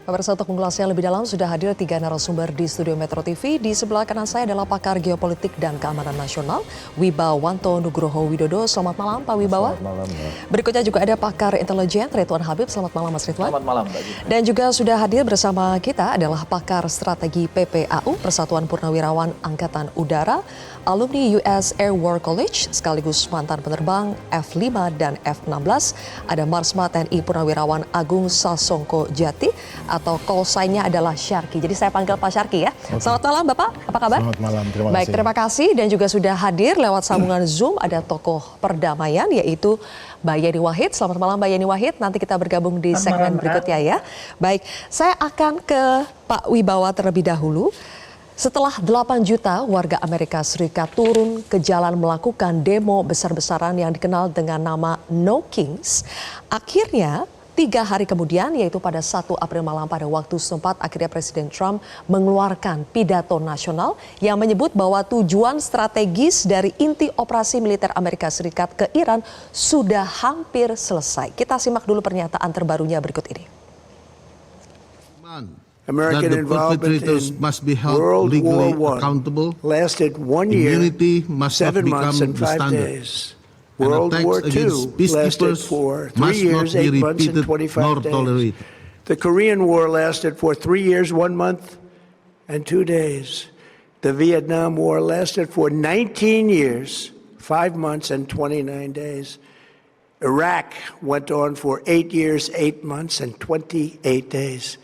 Pemirsa, untuk mengulasnya lebih dalam sudah hadir 3 narasumber di studio Metro TV. Di sebelah kanan saya adalah pakar geopolitik dan keamanan nasional, Wibawanto Nugroho Widodo. Selamat malam, Pak Wibawa. Selamat malam, ya. Berikutnya juga ada pakar intelijen, Ridwan Habib. Selamat malam, Mas Ridwan. Selamat malam, Mbak Gita. Dan juga sudah hadir bersama kita adalah pakar strategi PPAU, Persatuan Purnawirawan Angkatan Udara, alumni US Air War College, sekaligus mantan penerbang F5 dan F16. Ada Marsma TNI Purnawirawan Agung Sasongko Jati, atau call sign-nya adalah Syarki. Jadi saya panggil Pak Syarki ya. Okay. Selamat malam Bapak, apa kabar? Selamat malam, terima kasih. Baik, terima kasih. Dan juga sudah hadir lewat sambungan Zoom ada tokoh perdamaian yaitu Mbak Yeni Wahid. Selamat malam Mbak Yeni Wahid, nanti kita bergabung di segmen berikutnya ya. Baik, saya akan ke Pak Wibawa terlebih dahulu. Setelah 8 juta warga Amerika Serikat turun ke jalan melakukan demo besar-besaran yang dikenal dengan nama No Kings, akhirnya 3 hari kemudian, yaitu pada 1 April malam pada waktu setempat, akhirnya Presiden Trump mengeluarkan pidato nasional yang menyebut bahwa tujuan strategis dari inti operasi militer Amerika Serikat ke Iran sudah hampir selesai. Kita simak dulu pernyataan terbarunya berikut ini. American involvement in must be held World legally War I accountable. lasted 1 year, Immunity must 7 not months, become and the 5 standard. days. And World attacks War II against lasted peacekeepers for 3 must not years, be 8 months, and repeated 25 nor days. tolerated. The Korean War lasted for 3 years, 1 month, and 2 days. The Vietnam War lasted for 19 years, 5 months, and 29 days. Iraq went on for 8 years, 8 months, and 28 days.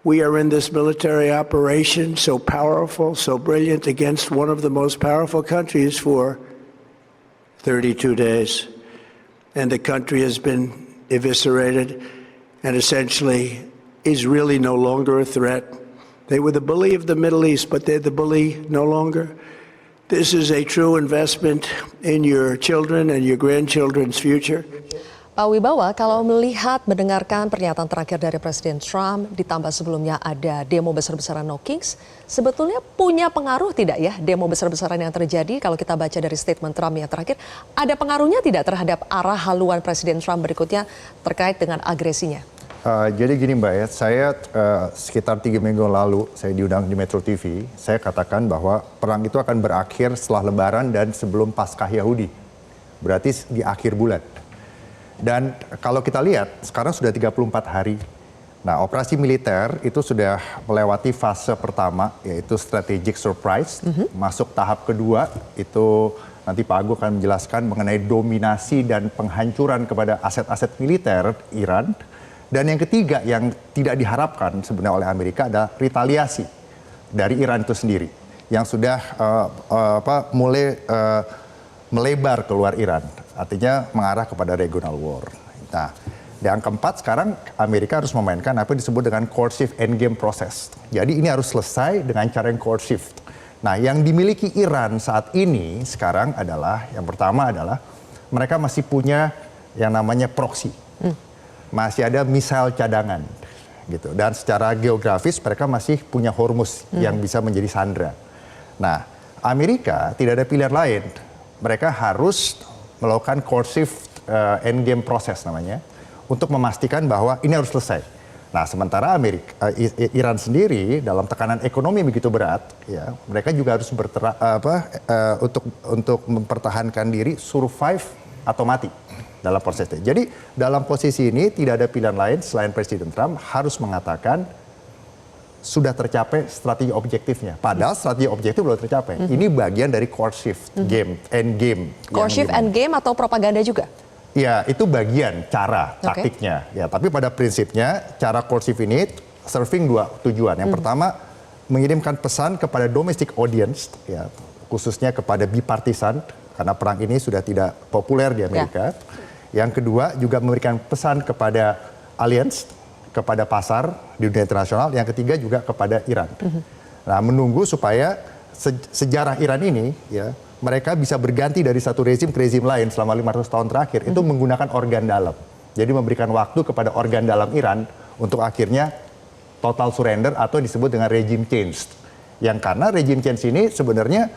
We are in this military operation so powerful, so brilliant against one of the most powerful countries for 32 days. And the country has been eviscerated and essentially is really no longer a threat. They were the bully of the Middle East, but they're the bully no longer. This is a true investment in your children and your grandchildren's future. Pak Wibawa, kalau melihat mendengarkan pernyataan terakhir dari Presiden Trump, ditambah sebelumnya ada demo besar-besaran No Kings, sebetulnya punya pengaruh tidak ya demo besar-besaran yang terjadi? Kalau kita baca dari statement Trump yang terakhir, ada pengaruhnya tidak terhadap arah haluan Presiden Trump berikutnya terkait dengan agresinya? Jadi gini Mbak ya, saya sekitar 3 minggu lalu saya diundang di Metro TV, saya katakan bahwa perang itu akan berakhir setelah Lebaran dan sebelum Paskah Yahudi, berarti di akhir bulan. Dan kalau kita lihat, sekarang sudah 34 hari. Nah, operasi militer itu sudah melewati fase pertama, yaitu strategic surprise. Masuk tahap kedua, itu nanti Pak Agung akan menjelaskan mengenai dominasi dan penghancuran kepada aset-aset militer Iran. Dan yang ketiga yang tidak diharapkan sebenarnya oleh Amerika adalah retaliasi dari Iran itu sendiri. Yang sudah mulai melebar keluar Iran. Artinya mengarah kepada regional war. Nah, yang keempat sekarang Amerika harus memainkan apa yang disebut dengan coercive endgame process. Jadi ini harus selesai dengan cara yang coercive. Nah, yang dimiliki Iran saat ini sekarang adalah, yang pertama adalah mereka masih punya yang namanya proxy. Masih ada misal cadangan gitu. Dan secara geografis mereka masih punya Hormuz yang bisa menjadi sandera. Nah, Amerika tidak ada pilihan lain. Mereka harus melakukan coercive endgame process namanya untuk memastikan bahwa ini harus selesai. Nah, sementara Iran sendiri dalam tekanan ekonomi begitu berat, ya mereka juga harus untuk mempertahankan diri, survive atau mati dalam prosesnya. Jadi dalam posisi ini tidak ada pilihan lain selain Presiden Trump harus mengatakan sudah tercapai strategi objektifnya. Padahal strategi objektif belum tercapai. Ini bagian dari coercive endgame. Coercive endgame atau propaganda juga? Ya, itu bagian cara taktiknya. Ya, tapi pada prinsipnya cara coercive ini serving 2 tujuan. Yang pertama, mengirimkan pesan kepada domestic audience, ya, khususnya kepada bipartisan, karena perang ini sudah tidak populer di Amerika. Yang kedua, juga memberikan pesan kepada alliance, kepada pasar di dunia internasional, yang ketiga juga kepada Iran. Nah, menunggu supaya sejarah Iran ini, ya, mereka bisa berganti dari satu rezim ke rezim lain selama 500 tahun terakhir, itu menggunakan organ dalam. Jadi memberikan waktu kepada organ dalam Iran untuk akhirnya total surrender atau disebut dengan regime change. Yang karena regime change ini sebenarnya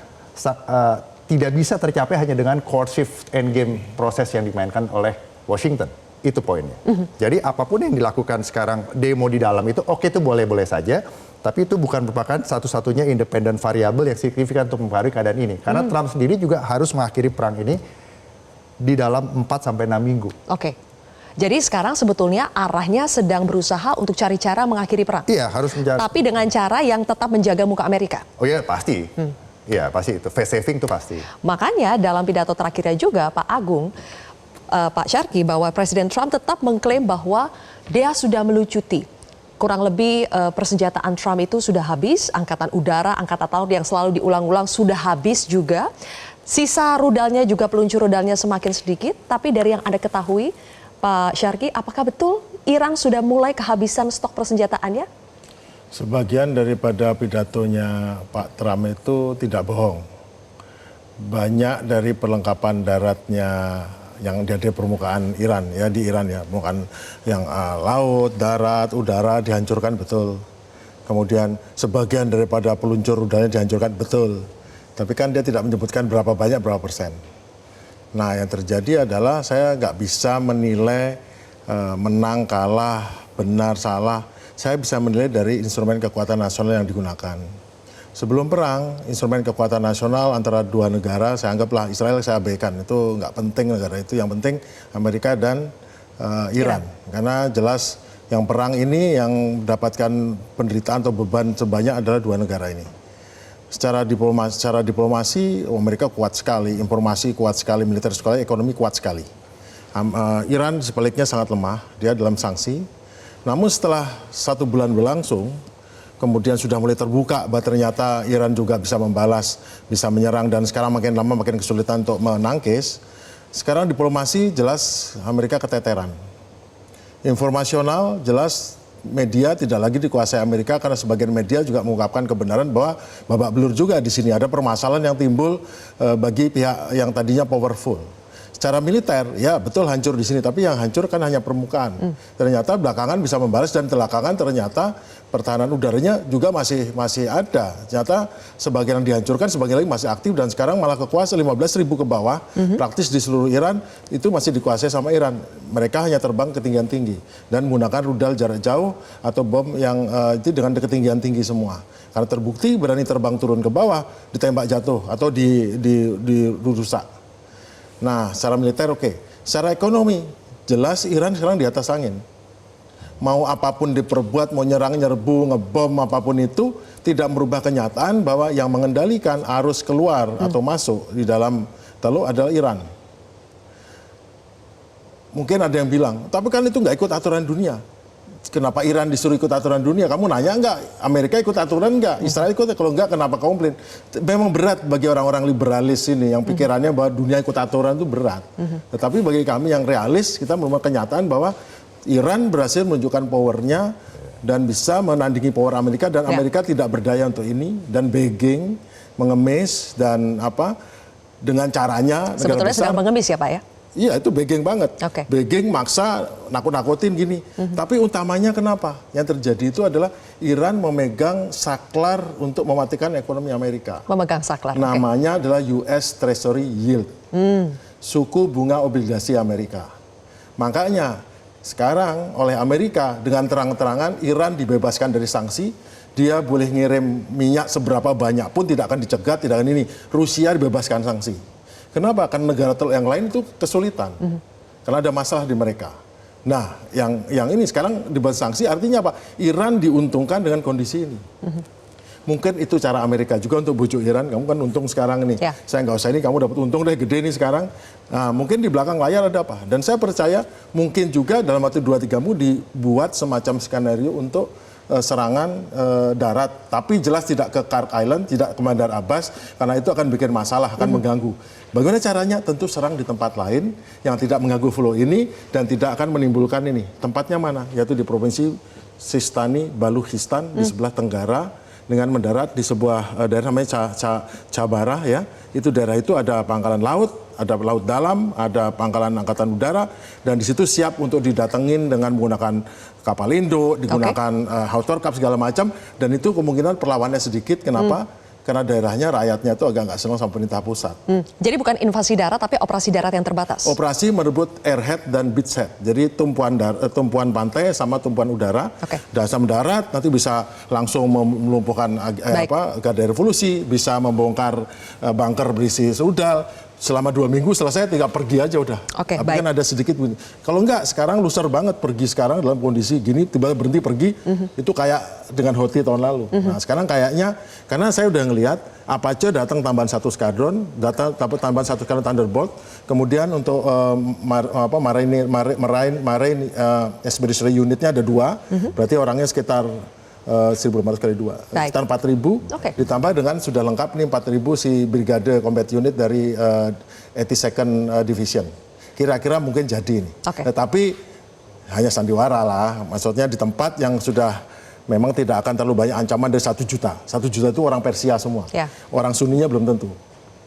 tidak bisa tercapai hanya dengan coercive endgame proses yang dimainkan oleh Washington. Itu poinnya. Jadi apapun yang dilakukan sekarang, demo di dalam itu, oke, itu boleh-boleh saja. Tapi itu bukan merupakan satu-satunya independen variabel yang signifikan untuk mempengaruhi keadaan ini. Karena Trump sendiri juga harus mengakhiri perang ini di dalam 4-6 minggu. Oke. Jadi sekarang sebetulnya arahnya sedang berusaha untuk cari cara mengakhiri perang. Iya, harus menjaga. Tapi dengan cara yang tetap menjaga muka Amerika. Oh iya, pasti. Iya, pasti itu. Face saving itu pasti. Makanya dalam pidato terakhirnya juga Pak Agung, Pak Syarki, bahwa Presiden Trump tetap mengklaim bahwa dia sudah melucuti. Kurang lebih persenjataan Trump itu sudah habis, angkatan udara, angkatan laut yang selalu diulang-ulang sudah habis juga. Sisa rudalnya juga, peluncur rudalnya semakin sedikit. Tapi dari yang Anda ketahui, Pak Syarki, apakah betul Iran sudah mulai kehabisan stok persenjataannya? Sebagian daripada pidatonya Pak Trump itu tidak bohong. Banyak dari perlengkapan daratnya yang ada di permukaan Iran, ya di Iran ya, permukaan yang laut, darat, udara dihancurkan betul. Kemudian sebagian daripada peluncur rudalnya dihancurkan betul. Tapi kan dia tidak menyebutkan berapa banyak, berapa persen. Nah, yang terjadi adalah saya nggak bisa menilai menang, kalah, benar, salah. Saya bisa menilai dari instrumen kekuatan nasional yang digunakan. Sebelum perang, instrumen kekuatan nasional antara dua negara, saya anggaplah Israel saya abaikan. Itu nggak penting negara itu, yang penting Amerika dan Iran. Karena jelas yang perang ini yang mendapatkan penderitaan atau beban sebanyak adalah dua negara ini. Secara diplomasi Amerika kuat sekali, informasi kuat sekali, militer sekali, ekonomi kuat sekali. Iran sebaliknya sangat lemah, dia dalam sanksi. Namun setelah 1 bulan berlangsung, kemudian sudah mulai terbuka bahwa ternyata Iran juga bisa membalas, bisa menyerang, dan sekarang makin lama makin kesulitan untuk menangkis. Sekarang diplomasi jelas Amerika keteteran. Informasional jelas media tidak lagi dikuasai Amerika karena sebagian media juga mengungkapkan kebenaran bahwa babak belur juga di sini ada permasalahan yang timbul bagi pihak yang tadinya powerful. Secara militer, ya betul hancur di sini, tapi yang hancur kan hanya permukaan. Ternyata belakangan bisa membalas, dan belakangan ternyata pertahanan udaranya juga masih ada. Ternyata sebagian yang dihancurkan, sebagian lagi masih aktif, dan sekarang malah kekuasaan 15.000 ke bawah, praktis di seluruh Iran, itu masih dikuasai sama Iran. Mereka hanya terbang ketinggian tinggi, dan menggunakan rudal jarak jauh atau bom yang itu dengan ketinggian tinggi semua. Karena terbukti berani terbang turun ke bawah, ditembak jatuh, atau dirusak. Nah, secara militer oke. Secara ekonomi, jelas Iran sekarang di atas angin. Mau apapun diperbuat, mau nyerang, nyerbu, ngebom, apapun itu, tidak merubah kenyataan bahwa yang mengendalikan arus keluar atau masuk di dalam teluk adalah Iran. Mungkin ada yang bilang, tapi kan itu nggak ikut aturan dunia. Kenapa Iran disuruh ikut aturan dunia? Kamu nanya enggak? Amerika ikut aturan enggak? Israel ikut? Kalau enggak, kenapa komplain? Memang berat bagi orang-orang liberalis ini yang pikirannya bahwa dunia ikut aturan itu berat. Tetapi bagi kami yang realis, kita menemukan kenyataan bahwa Iran berhasil menunjukkan powernya dan bisa menandingi power Amerika, dan Amerika tidak berdaya untuk ini, dan begging, mengemis, dan dengan caranya sebetulnya sedang mengemis ya Pak ya? Iya, itu begging banget. Begging, maksa, nakut-nakutin gini. Tapi utamanya kenapa? Yang terjadi itu adalah Iran memegang saklar untuk mematikan ekonomi Amerika. Memegang saklar. Namanya adalah US Treasury Yield. Suku bunga obligasi Amerika. Makanya sekarang oleh Amerika dengan terang-terangan Iran dibebaskan dari sanksi. Dia boleh ngirim minyak seberapa banyak pun tidak akan dicegat, tidak akan ini. Rusia dibebaskan sanksi. Kenapa? Karena negara yang lain itu kesulitan. Karena ada masalah di mereka. Nah, yang ini sekarang dibahas sanksi artinya apa? Iran diuntungkan dengan kondisi ini. Mungkin itu cara Amerika juga untuk bujuk Iran. Kamu kan untung sekarang ini. Saya nggak usah ini, kamu dapat untung deh gede nih sekarang. Nah, mungkin di belakang layar ada apa? Dan saya percaya mungkin juga dalam waktu 2-3 minggu dibuat semacam skenario untuk serangan darat, tapi jelas tidak ke Khark Island, tidak ke Bandar Abbas, karena itu akan bikin masalah, akan mengganggu. Bagaimana caranya? Tentu serang di tempat lain yang tidak mengganggu flow ini dan tidak akan menimbulkan ini. Tempatnya mana? Yaitu di provinsi Sistani, Baluchistan di sebelah tenggara, dengan mendarat di sebuah daerah namanya Cabarah ya. Itu daerah itu ada pangkalan laut, ada laut dalam, ada pangkalan angkatan udara, dan di situ siap untuk didatengin dengan menggunakan kapal induk, digunakan Hawtorkap segala macam, dan itu kemungkinan perlawannya sedikit. Kenapa? karena daerahnya rakyatnya itu agak nggak senang sama pemerintah pusat. Jadi bukan invasi darat tapi operasi darat yang terbatas. Operasi merebut airhead dan beachhead. Jadi tumpuan pantai sama tumpuan udara. Oke. Dasar mendarat nanti bisa langsung melumpuhkan garda revolusi, bisa membongkar bunker berisi rudal. Selama 2 minggu selesai, tinggal pergi aja udah. Oke, tapi baik. kan ada sedikit. Kalau enggak, sekarang loser banget pergi sekarang dalam kondisi gini, tiba-tiba berhenti pergi, itu kayak dengan Houthi tahun lalu. Nah sekarang kayaknya, karena saya udah ngelihat, Apache datang tambahan 1 skadron, tambahan 1 skadron Thunderbolt, kemudian untuk Marine Expeditionary Unitnya ada 2, berarti orangnya sekitar 1.500 kali 2, Baik. sekitar 4.000, Oke. ditambah dengan sudah lengkap nih 4.000 si Brigade Combat Unit dari 82nd Division. Kira-kira mungkin jadi ini. Oke. Tetapi hanya sandiwara lah, maksudnya di tempat yang sudah memang tidak akan terlalu banyak ancaman dari 1 juta. 1 juta itu orang Persia semua. Ya. Orang Sunninya belum tentu.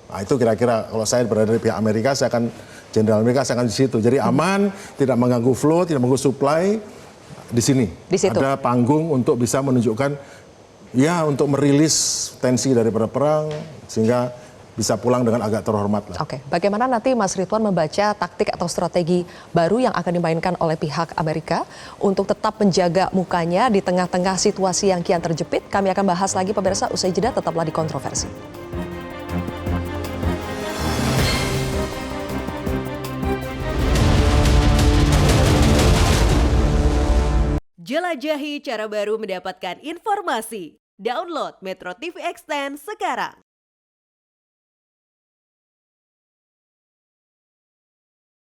Nah itu kira-kira kalau saya berada di pihak Amerika, saya akan Jenderal Amerika, saya akan di situ. Jadi aman, tidak mengganggu flow, tidak mengganggu supply. Di sini Di situ. ada panggung untuk bisa menunjukkan, ya untuk merilis tensi daripada perang sehingga bisa pulang dengan agak terhormat lah. Oke, bagaimana nanti Mas Ridwan membaca taktik atau strategi baru yang akan dimainkan oleh pihak Amerika untuk tetap menjaga mukanya di tengah-tengah situasi yang kian terjepit? Kami akan bahas lagi pemirsa, usai jeda tetaplah di Kontroversi. Jelajahi cara baru mendapatkan informasi. Download Metro TV Extend sekarang.